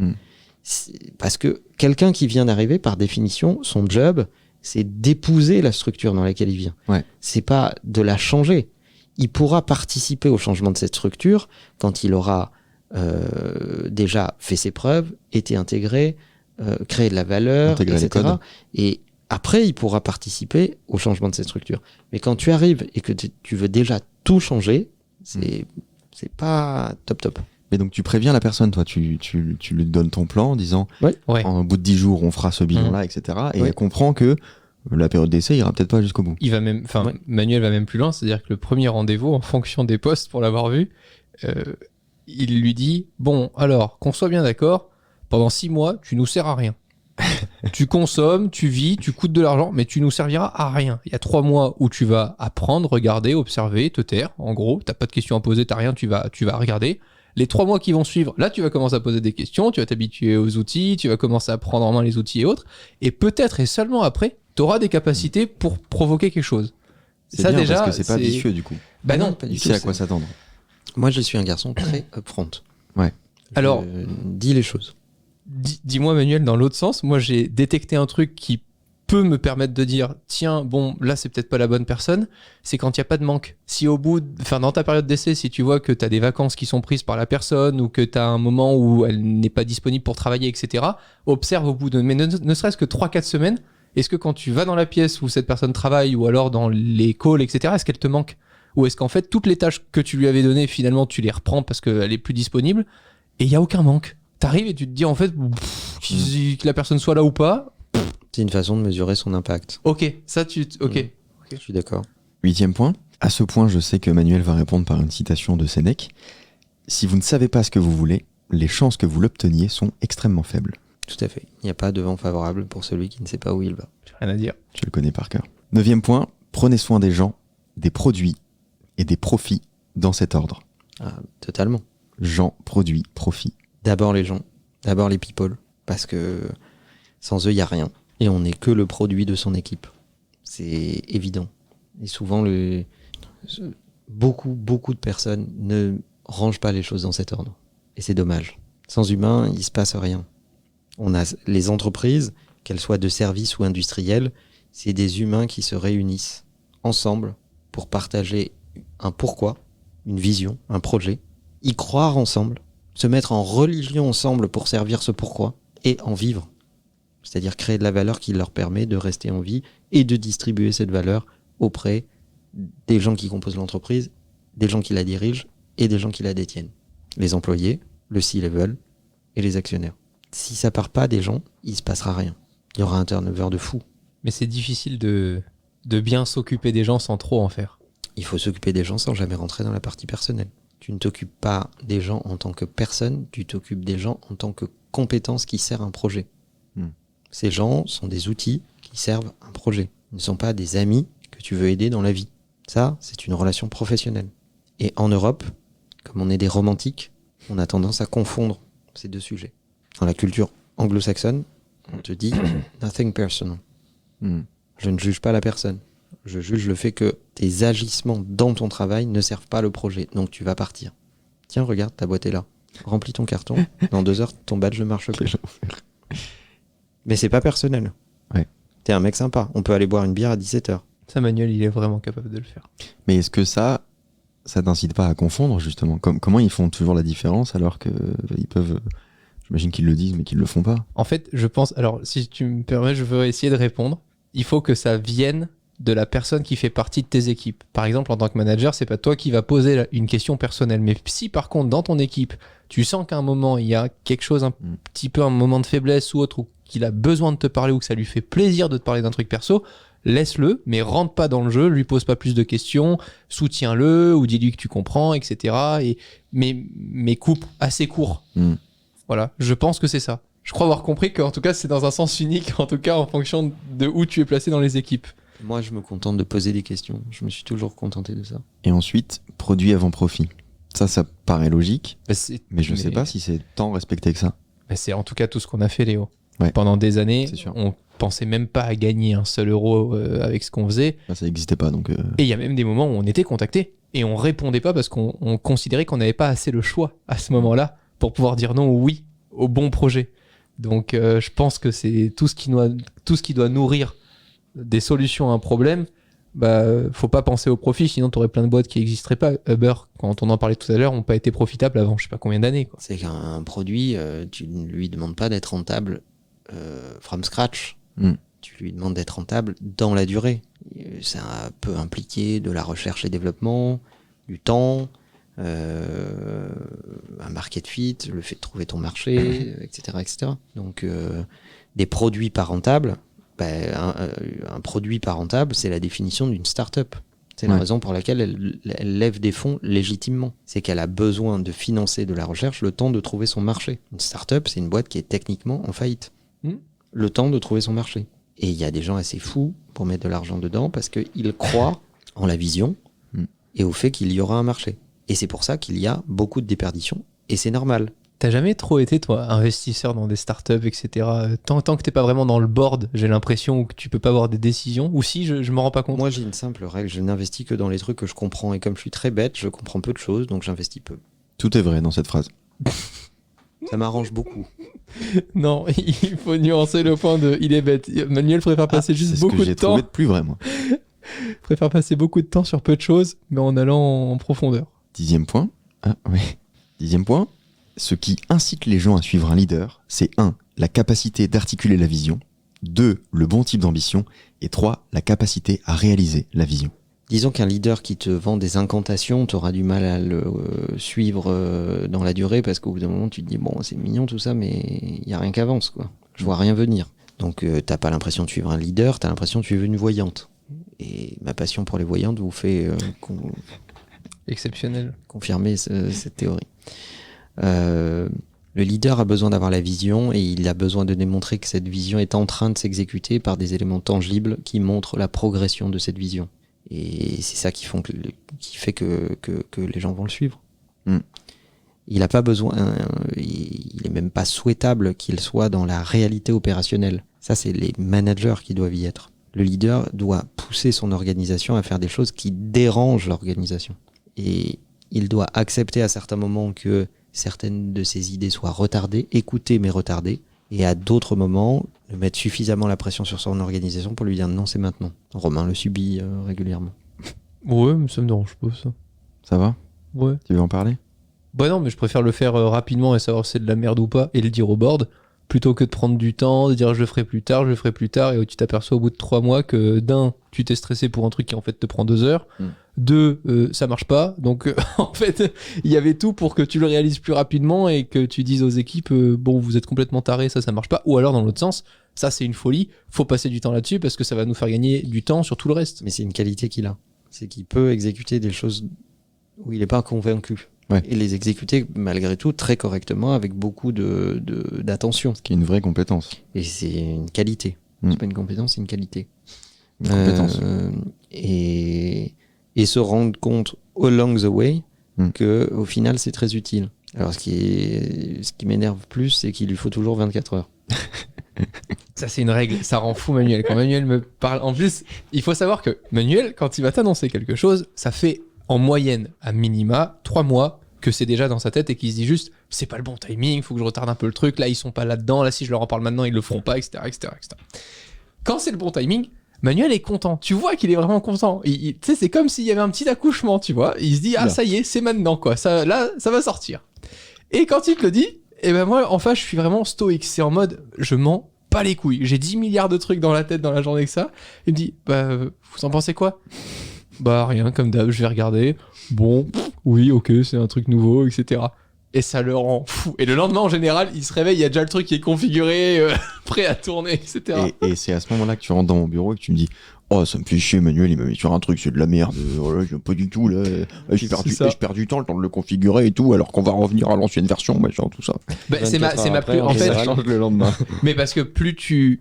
Parce que quelqu'un qui vient d'arriver, par définition, son job, c'est d'épouser la structure dans laquelle il vient. Ouais. C'est pas de la changer. Il pourra participer au changement de cette structure quand il aura déjà fait ses preuves, été intégré, créé de la valeur, Intégrer les etc. codes. Et après, il pourra participer au changement de cette structure. Mais quand tu arrives et que tu veux déjà tout changer, c'est pas top. Mais donc tu préviens la personne, toi, tu lui donnes ton plan en disant Ouais. en bout de 10 jours on fera ce bilan-là, etc. Et elle comprend que la période d'essai ira peut-être pas jusqu'au bout. Il va même, Manuel va même plus loin, c'est-à-dire que le premier rendez-vous, en fonction des postes, pour l'avoir vu, il lui dit, bon, alors, qu'on soit bien d'accord, pendant 6 mois, tu nous sers à rien. Tu consommes, tu vis, tu coûtes de l'argent, mais tu nous serviras à rien. Il y a 3 mois où tu vas apprendre, regarder, observer, te taire. En gros, t'as pas de questions à poser, t'as rien, tu vas regarder. Les 3 mois qui vont suivre, là, tu vas commencer à poser des questions, tu vas t'habituer aux outils, tu vas commencer à prendre en main les outils et autres. Et peut-être, et seulement après, t'auras des capacités pour provoquer quelque chose. C'est ça bien, déjà, parce que c'est pas vicieux du coup. Bah non, pas Il du tout. sait à quoi s'attendre. Moi, je suis un garçon très upfront. Ouais. Alors, dis les choses. Dis-moi, Manuel, dans l'autre sens, moi j'ai détecté un truc qui peut me permettre de dire tiens, bon, là c'est peut-être pas la bonne personne, c'est quand il n'y a pas de manque. Si dans ta période d'essai, si tu vois que tu as des vacances qui sont prises par la personne ou que tu as un moment où elle n'est pas disponible pour travailler, etc., observe au bout de, mais ne serait-ce que 3-4 semaines, est-ce que quand tu vas dans la pièce où cette personne travaille ou alors dans les calls, etc., est-ce qu'elle te manque? Ou est-ce qu'en fait, toutes les tâches que tu lui avais données, finalement, tu les reprends parce qu'elle est plus disponible et il n'y a aucun manque? T'arrives et tu te dis, en fait, que la personne soit là ou pas. C'est une façon de mesurer son impact. Ok, ça ok. Je suis d'accord. 8e point. À ce point, je sais que Manuel va répondre par une citation de Sénèque. Si vous ne savez pas ce que vous voulez, les chances que vous l'obteniez sont extrêmement faibles. Tout à fait. Il n'y a pas de vent favorable pour celui qui ne sait pas où il va. J'ai rien à dire. Tu le connais par cœur. 9e point. Prenez soin des gens, des produits et des profits dans cet ordre. Ah, totalement. Gens, produits, profits. D'abord les gens, d'abord les people, parce que sans eux, il n'y a rien. Et on n'est que le produit de son équipe. C'est évident. Et souvent, beaucoup de personnes ne rangent pas les choses dans cet ordre. Et c'est dommage. Sans humains, il ne se passe rien. On a les entreprises, qu'elles soient de services ou industrielles, c'est des humains qui se réunissent ensemble pour partager un pourquoi, une vision, un projet, y croire ensemble, se mettre en religion ensemble pour servir ce pourquoi et en vivre. C'est-à-dire créer de la valeur qui leur permet de rester en vie et de distribuer cette valeur auprès des gens qui composent l'entreprise, des gens qui la dirigent et des gens qui la détiennent. Les employés, le C-level et les actionnaires. Si ça part pas des gens, il se passera rien. Il y aura un turnover de fou. Mais c'est difficile de bien s'occuper des gens sans trop en faire. Il faut s'occuper des gens sans jamais rentrer dans la partie personnelle. Tu ne t'occupes pas des gens en tant que personne, tu t'occupes des gens en tant que compétence qui sert un projet. Ces gens sont des outils qui servent un projet. Ils ne sont pas des amis que tu veux aider dans la vie. Ça, c'est une relation professionnelle. Et en Europe, comme on est des romantiques, on a tendance à confondre ces deux sujets. Dans la culture anglo-saxonne, on te dit nothing personal. Je ne juge pas la personne. Je juge le fait que tes agissements dans ton travail ne servent pas le projet. Donc tu vas partir. Tiens, regarde, ta boîte est là. Remplis ton carton. Dans 2 heures, ton badge ne marche plus. Mais c'est pas personnel. Ouais. T'es un mec sympa. On peut aller boire une bière à 17h. Ça, Manuel, il est vraiment capable de le faire. Mais est-ce que ça t'incite pas à confondre, justement? Comment ils font toujours la différence alors que ils peuvent... J'imagine qu'ils le disent, mais qu'ils le font pas. En fait, je pense... Alors, si tu me permets, je veux essayer de répondre. Il faut que ça vienne de la personne qui fait partie de tes équipes. Par exemple, en tant que manager, c'est pas toi qui va poser une question personnelle. Mais si, par contre, dans ton équipe, tu sens qu'à un moment, il y a quelque chose, un petit peu un moment de faiblesse ou autre, ou qu'il a besoin de te parler, ou que ça lui fait plaisir de te parler d'un truc perso, laisse-le, mais rentre pas dans le jeu, lui pose pas plus de questions, soutiens-le, ou dis-lui que tu comprends, etc. Mais coupe assez court. Voilà, je pense que c'est ça. Je crois avoir compris qu'en tout cas, c'est dans un sens unique, en tout cas en fonction de où tu es placé dans les équipes. Moi, je me contente de poser des questions. Je me suis toujours contenté de ça. Et ensuite, produit avant profit. Ça paraît logique, mais je sais mais- pas si c'est tant respecté que ça. Mais c'est en tout cas tout ce qu'on a fait, Léo. Ouais. Pendant des années, C'est sûr. on pensait même pas à gagner un seul euro avec ce qu'on faisait. Là, ça n'existait pas, donc... Et il y a même des moments où on était contacté et on répondait pas parce qu'on considérait qu'on n'avait pas assez le choix à ce moment-là pour pouvoir dire non ou oui au bon projet. Donc je pense que c'est tout ce qui doit nourrir des solutions à un problème. Faut pas penser au profit, sinon tu aurais plein de boîtes qui n'existeraient pas. Uber, quand on en parlait tout à l'heure, n'ont pas été profitables avant je sais pas combien d'années, quoi. C'est qu'un produit, tu ne lui demandes pas d'être rentable from scratch. Tu lui demandes d'être rentable dans la durée. Ça peut impliquer de la recherche et développement, du temps, un market fit, le fait de trouver ton marché, etc., etc. Donc, des produits pas rentables, un produit pas rentable, c'est la définition d'une start-up. C'est la raison pour laquelle elle lève des fonds légitimement. C'est qu'elle a besoin de financer de la recherche le temps de trouver son marché. Une start-up, c'est une boîte qui est techniquement en faillite. Le temps de trouver son marché. Et il y a des gens assez fous pour mettre de l'argent dedans parce qu'ils croient en la vision et au fait qu'il y aura un marché. Et c'est pour ça qu'il y a beaucoup de déperditions. Et c'est normal. T'as jamais trop été, toi, investisseur dans des startups, etc. Tant que t'es pas vraiment dans le board, j'ai l'impression que tu peux pas avoir des décisions. Ou si, je m'en rends pas compte. Moi, j'ai une simple règle. Je n'investis que dans les trucs que je comprends. Et comme je suis très bête, je comprends peu de choses, donc j'investis peu. Tout est vrai dans cette phrase. Ça m'arrange beaucoup. Non, il faut nuancer le point de il est bête. Manuel préfère passer juste beaucoup de C'est ce que j'ai temps. trouvé de plus vrai, moi. Préfère passer beaucoup de temps sur peu de choses, mais en allant en profondeur. 10e point. Ah, ouais. 10e point. Ce qui incite les gens à suivre un leader, c'est 1. La capacité d'articuler la vision. 2. Le bon type d'ambition. Et 3. La capacité à réaliser la vision. Disons qu'un leader qui te vend des incantations, tu auras du mal à le suivre dans la durée parce qu'au bout d'un moment, tu te dis, bon, c'est mignon tout ça, mais il n'y a rien qui avance, quoi. Je vois rien venir. Donc, t'as pas l'impression de suivre un leader, t'as l'impression de suivre une voyante. Et ma passion pour les voyantes vous fait Exceptionnel. confirmer cette théorie. Le leader a besoin d'avoir la vision et il a besoin de démontrer que cette vision est en train de s'exécuter par des éléments tangibles qui montrent la progression de cette vision. Et c'est ça qui fait que les gens vont le suivre. Il n'a pas besoin, il est même pas souhaitable qu'il soit dans la réalité opérationnelle. Ça, c'est les managers qui doivent y être. Le leader doit pousser son organisation à faire des choses qui dérangent l'organisation. Et il doit accepter à certains moments que certaines de ses idées soient retardées, écoutées mais retardées, et à d'autres moments, de mettre suffisamment la pression sur son organisation pour lui dire non, c'est maintenant. Romain le subit régulièrement. Ouais, mais ça me dérange pas, ça. Ça va? Ouais. Tu veux en parler? Bah non, mais je préfère le faire rapidement et savoir si c'est de la merde ou pas et le dire au board, plutôt que de prendre du temps, de dire je le ferai plus tard, et tu t'aperçois au bout de 3 mois que d'un, tu t'es stressé pour un truc qui en fait te prend 2 heures, 2, ça marche pas, donc en fait, il y avait tout pour que tu le réalises plus rapidement et que tu dises aux équipes, bon, vous êtes complètement tarés, ça marche pas, ou alors dans l'autre sens, ça c'est une folie, faut passer du temps là-dessus parce que ça va nous faire gagner du temps sur tout le reste. Mais c'est une qualité qu'il a. C'est qu'il peut exécuter des choses où il n'est pas convaincu. Ouais. Et les exécuter malgré tout très correctement avec beaucoup d'attention. Ce qui est une vraie compétence. Et c'est une qualité. C'est pas une compétence, c'est une qualité. Une compétence. Et se rendre compte along the way que au final c'est très utile. Alors, ce qui m'énerve plus, c'est qu'il lui faut toujours 24 heures. Ça, c'est une règle. Ça rend fou Manuel. Quand Manuel me parle... En plus, il faut savoir que Manuel, quand il va t'annoncer quelque chose, ça fait en moyenne, à minima, 3 mois que c'est déjà dans sa tête et qu'il se dit juste c'est pas le bon timing, faut que je retarde un peu le truc, là ils sont pas là-dedans, là si je leur en parle maintenant ils le feront pas, etc. Quand c'est le bon timing, Manuel est content, tu vois qu'il est vraiment content, tu sais c'est comme s'il y avait un petit accouchement, tu vois, il se dit ah ça y est c'est maintenant quoi, ça, là ça va sortir. Et quand il te le dit, et ben moi en face je suis vraiment stoïque, c'est en mode je m'en bats les couilles, j'ai 10 milliards de trucs dans la tête dans la journée que ça, il me dit bah vous en pensez quoi? Bah rien, comme d'hab, je vais regarder. Bon, oui, ok, c'est un truc nouveau, etc. Et ça le rend fou. Et le lendemain, en général, il se réveille, il y a déjà le truc qui est configuré, prêt à tourner, etc. Et c'est à ce moment-là que tu rentres dans mon bureau et que tu me dis oh, ça me fait chier, Manuel, il m'a mis sur un truc, c'est de la merde. Voilà, j'aime pas du tout, là. Je perds du temps, le temps de le configurer et tout, alors qu'on va revenir à l'ancienne version, machin, tout ça. Bah, c'est ma plus. En fait, ça change le lendemain. Mais parce que plus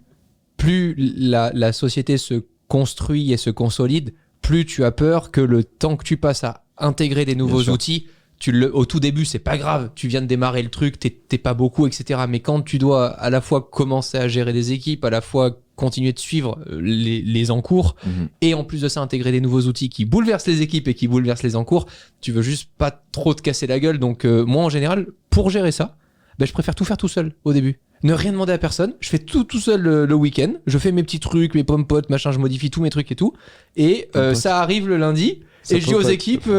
la société se construit et se consolide, plus tu as peur que le temps que tu passes à intégrer des nouveaux outils, au tout début, c'est pas grave, tu viens de démarrer le truc, t'es pas beaucoup, etc. Mais quand tu dois à la fois commencer à gérer des équipes, à la fois continuer de suivre les encours, et en plus de ça, intégrer des nouveaux outils qui bouleversent les équipes et qui bouleversent les encours, tu veux juste pas trop te casser la gueule. Donc moi, en général, pour gérer ça, je préfère tout faire tout seul au début. Ne rien demander à personne, je fais tout seul le week-end, je fais mes petits trucs, mes pommes-potes, machin, je modifie tous mes trucs et tout, et ça arrive le lundi, et je dis aux équipes,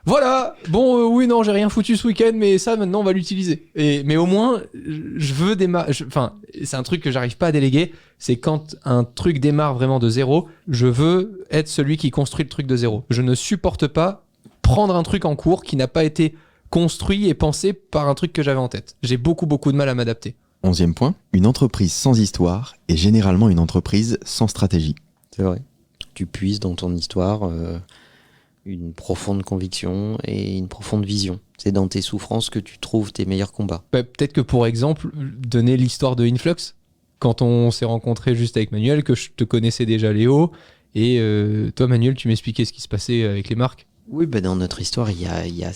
voilà, bon, oui, non, j'ai rien foutu ce week-end, mais ça, maintenant, on va l'utiliser. Mais au moins, je veux démarrer, enfin, c'est un truc que j'arrive pas à déléguer, c'est quand un truc démarre vraiment de zéro, je veux être celui qui construit le truc de zéro. Je ne supporte pas prendre un truc en cours qui n'a pas été construit et pensé par un truc que j'avais en tête. J'ai beaucoup de mal à m'adapter. 11e point, une entreprise sans histoire est généralement une entreprise sans stratégie. C'est vrai. Tu puises dans ton histoire une profonde conviction et une profonde vision. C'est dans tes souffrances que tu trouves tes meilleurs combats. Peut-être que pour exemple, donner l'histoire de Influx, quand on s'est rencontré juste avec Manuel, que je te connaissais déjà Léo, et toi Manuel, tu m'expliquais ce qui se passait avec les marques. Oui, dans notre histoire, il y a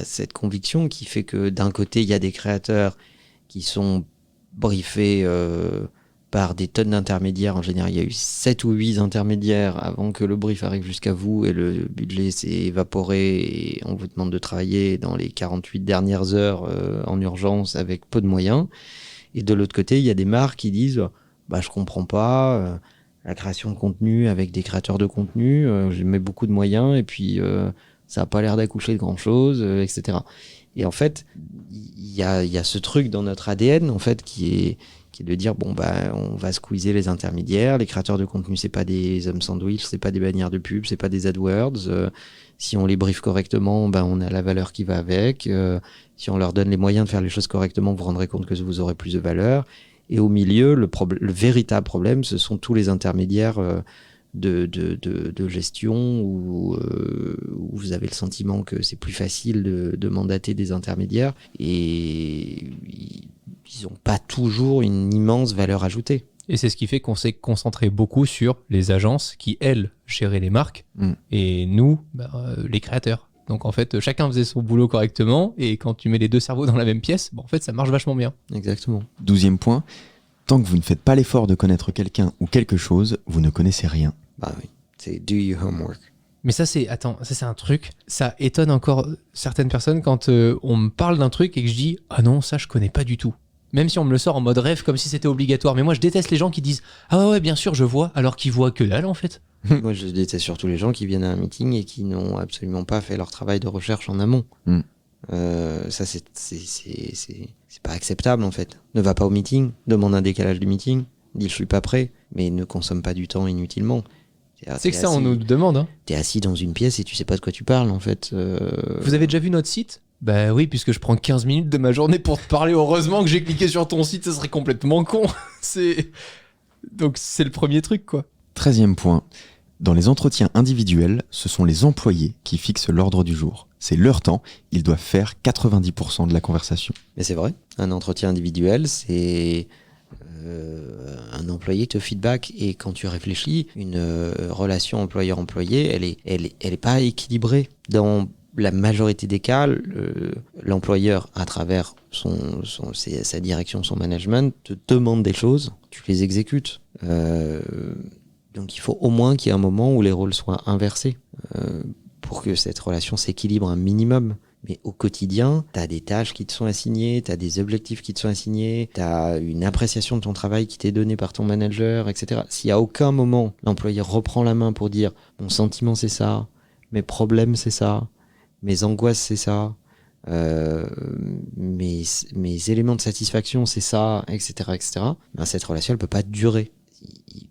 cette conviction qui fait que d'un côté, il y a des créateurs qui sont briefés par des tonnes d'intermédiaires. En général, il y a eu 7 ou 8 intermédiaires avant que le brief arrive jusqu'à vous et le budget s'est évaporé et on vous demande de travailler dans les 48 dernières heures en urgence avec peu de moyens. Et de l'autre côté, il y a des marques qui disent je comprends pas la création de contenu avec des créateurs de contenu, je mets beaucoup de moyens et puis ça n'a pas l'air d'accoucher de grand-chose, etc. Et en fait, il y a ce truc dans notre ADN en fait qui est de dire on va squeezer les intermédiaires, les créateurs de contenu c'est pas des hommes sandwich, c'est pas des bannières de pub, c'est pas des AdWords, si on les brief correctement, on a la valeur qui va avec, si on leur donne les moyens de faire les choses correctement, vous vous rendrez compte que vous aurez plus de valeur. Et au milieu, le véritable problème, ce sont tous les intermédiaires de gestion où vous avez le sentiment que c'est plus facile de mandater des intermédiaires et ils n'ont pas toujours une immense valeur ajoutée. Et c'est ce qui fait qu'on s'est concentré beaucoup sur les agences qui, elles, géraient les marques et nous, les créateurs. Donc en fait, chacun faisait son boulot correctement et quand tu mets les deux cerveaux dans la même pièce, en fait, ça marche vachement bien. Exactement. 12e point, tant que vous ne faites pas l'effort de connaître quelqu'un ou quelque chose, vous ne connaissez rien. Oui, c'est do your homework. Mais ça c'est un truc, ça étonne encore certaines personnes quand on me parle d'un truc et que je dis « Ah non, ça je connais pas du tout ». Même si on me le sort en mode rêve comme si c'était obligatoire. Mais moi je déteste les gens qui disent « Ah ouais, bien sûr, je vois », alors qu'ils voient que dalle en fait. Moi, je déteste surtout les gens qui viennent à un meeting et qui n'ont absolument pas fait leur travail de recherche en amont. Ça, c'est pas acceptable, en fait. Ne va pas au meeting, demande un décalage du meeting, dis je suis pas prêt, mais ne consomme pas du temps inutilement. C'est que ça, on nous demande. Hein. T'es assis dans une pièce et tu sais pas de quoi tu parles, en fait. Vous avez déjà vu notre site ? Bah oui, puisque je prends 15 minutes de ma journée pour te parler. Heureusement que j'ai cliqué sur ton site, ça serait complètement con. Donc c'est le premier truc, quoi. 13e point. Dans les entretiens individuels, ce sont les employés qui fixent l'ordre du jour. C'est leur temps, ils doivent faire 90% de la conversation. Mais c'est vrai, un entretien individuel, c'est un employé te feedback et quand tu réfléchis, une relation employeur-employé, elle est pas équilibrée. Dans la majorité des cas, l'employeur, à travers sa direction, son management, te demande des choses, tu les exécutes. Donc il faut au moins qu'il y ait un moment où les rôles soient inversés pour que cette relation s'équilibre un minimum. Mais au quotidien, tu as des tâches qui te sont assignées, tu as des objectifs qui te sont assignés, tu as une appréciation de ton travail qui t'est donnée par ton manager, etc. S'il y a aucun moment, l'employé reprend la main pour dire « mon sentiment c'est ça, mes problèmes c'est ça, mes angoisses c'est ça, mes éléments de satisfaction c'est ça, etc. etc. » ben, cette relation elle peut pas durer.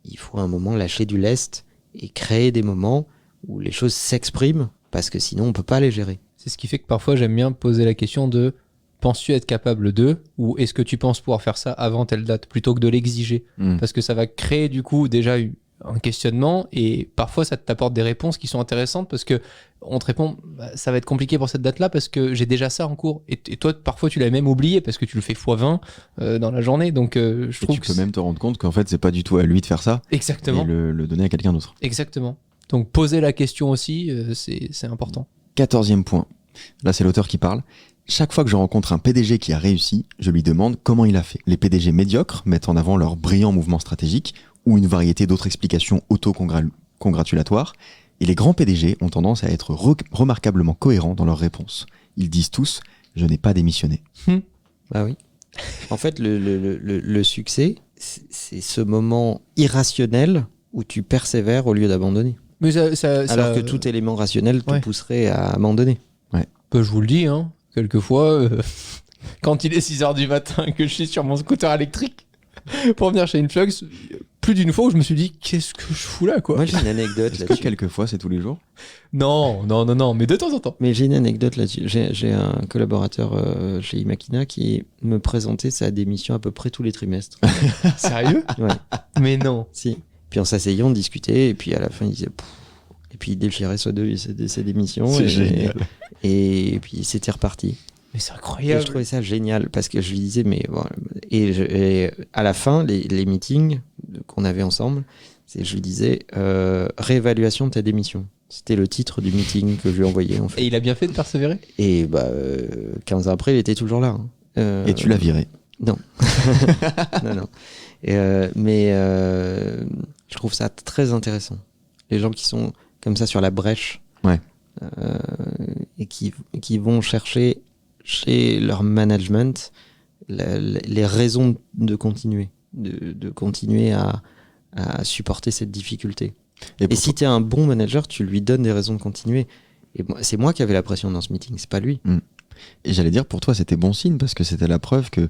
Il faut à un moment lâcher du lest et créer des moments où les choses s'expriment parce que sinon on peut pas les gérer. C'est ce qui fait que parfois j'aime bien poser la question de penses-tu être capable de, ou est-ce que tu penses pouvoir faire ça avant telle date plutôt que de l'exiger, parce que ça va créer du coup déjà un questionnement et parfois ça t'apporte des réponses qui sont intéressantes parce que on te répond bah, ça va être compliqué pour cette date-là parce que j'ai déjà ça en cours et toi parfois tu l'as même oublié parce que tu le fais x20 dans la journée donc je trouve tu peux même te rendre compte qu'en fait c'est pas du tout à lui de faire ça. Exactement. Et le donner à quelqu'un d'autre. Exactement. Donc poser la question aussi c'est important. 14e point. Là, c'est l'auteur qui parle. Chaque fois que je rencontre un PDG qui a réussi, je lui demande comment il a fait. Les PDG médiocres mettent en avant leur brillant mouvement stratégique ou une variété d'autres explications auto-congratulatoires. Et les grands PDG ont tendance à être remarquablement cohérents dans leurs réponses. Ils disent tous « je n'ai pas démissionné ». Bah oui. En fait, le succès, c'est ce moment irrationnel où tu persévères au lieu d'abandonner. Mais alors que tout élément rationnel te pousserait à abandonner. Je vous le dis, hein, quelquefois, quand il est 6h du matin que je suis sur mon scooter électrique pour venir chez Influx, plus d'une fois où je me suis dit qu'est-ce que je fous là quoi. Moi j'ai une anecdote Est-ce là-dessus. que quelquefois c'est tous les jours? Non, mais de temps en temps. Mais j'ai une anecdote là-dessus. J'ai un collaborateur chez Imakina qui me présentait sa démission à peu près tous les trimestres. Sérieux? Ouais. Mais non. Si. Puis en s'asseyant, on discutait et puis à la fin il disait et puis il déchirait sa démission. C'est génial. Et puis c'était reparti. Mais c'est Et incroyable. je trouvais ça génial parce que je lui disais mais bon, et à la fin les meetings qu'on avait ensemble, je lui disais réévaluation de ta démission. C'était le titre du meeting que je lui envoyais en fait. Et il a bien fait de persévérer? Et 15 ans après il était toujours là. Hein. Et tu l'as viré? Non. non. Mais je trouve ça très intéressant. Les gens qui sont comme ça sur la brèche. Ouais. Et qui vont chercher chez leur management les raisons de continuer, de continuer à supporter cette difficulté. Et si tu es un bon manager, tu lui donnes des raisons de continuer. Et c'est moi qui avais la pression dans ce meeting, c'est pas lui. Et j'allais dire, pour toi, c'était bon signe parce que c'était la preuve qu'il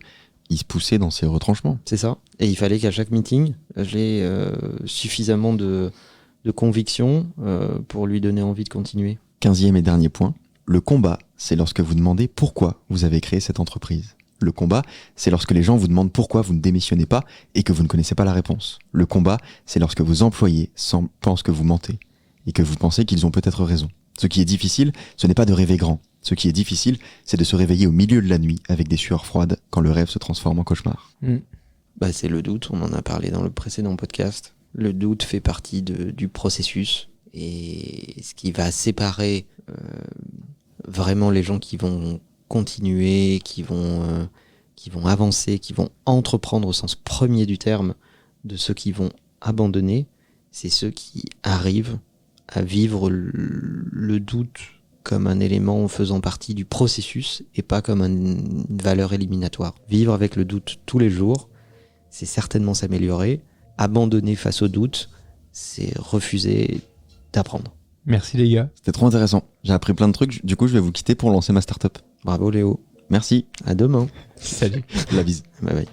se poussait dans ses retranchements. C'est ça. Et il fallait qu'à chaque meeting, j'ai suffisamment de conviction pour lui donner envie de continuer. 15e et dernier point. Le combat, c'est lorsque vous demandez pourquoi vous avez créé cette entreprise. Le combat, c'est lorsque les gens vous demandent pourquoi vous ne démissionnez pas et que vous ne connaissez pas la réponse. Le combat, c'est lorsque vos employés pensent que vous mentez et que vous pensez qu'ils ont peut-être raison. Ce qui est difficile, ce n'est pas de rêver grand. Ce qui est difficile, c'est de se réveiller au milieu de la nuit avec des sueurs froides quand le rêve se transforme en cauchemar. C'est le doute, on en a parlé dans le précédent podcast. Le doute fait partie du processus et ce qui va séparer vraiment les gens qui vont continuer, qui vont avancer, qui vont entreprendre au sens premier du terme, de ceux qui vont abandonner, c'est ceux qui arrivent à vivre le doute comme un élément faisant partie du processus et pas comme une valeur éliminatoire. Vivre avec le doute tous les jours, c'est certainement s'améliorer. Abandonner face au doute, c'est refuser d'apprendre. Merci les gars. C'était trop intéressant. J'ai appris plein de trucs. Du coup, je vais vous quitter pour lancer ma startup. Bravo Léo. Merci. À demain. Salut. La bise. Bye bye.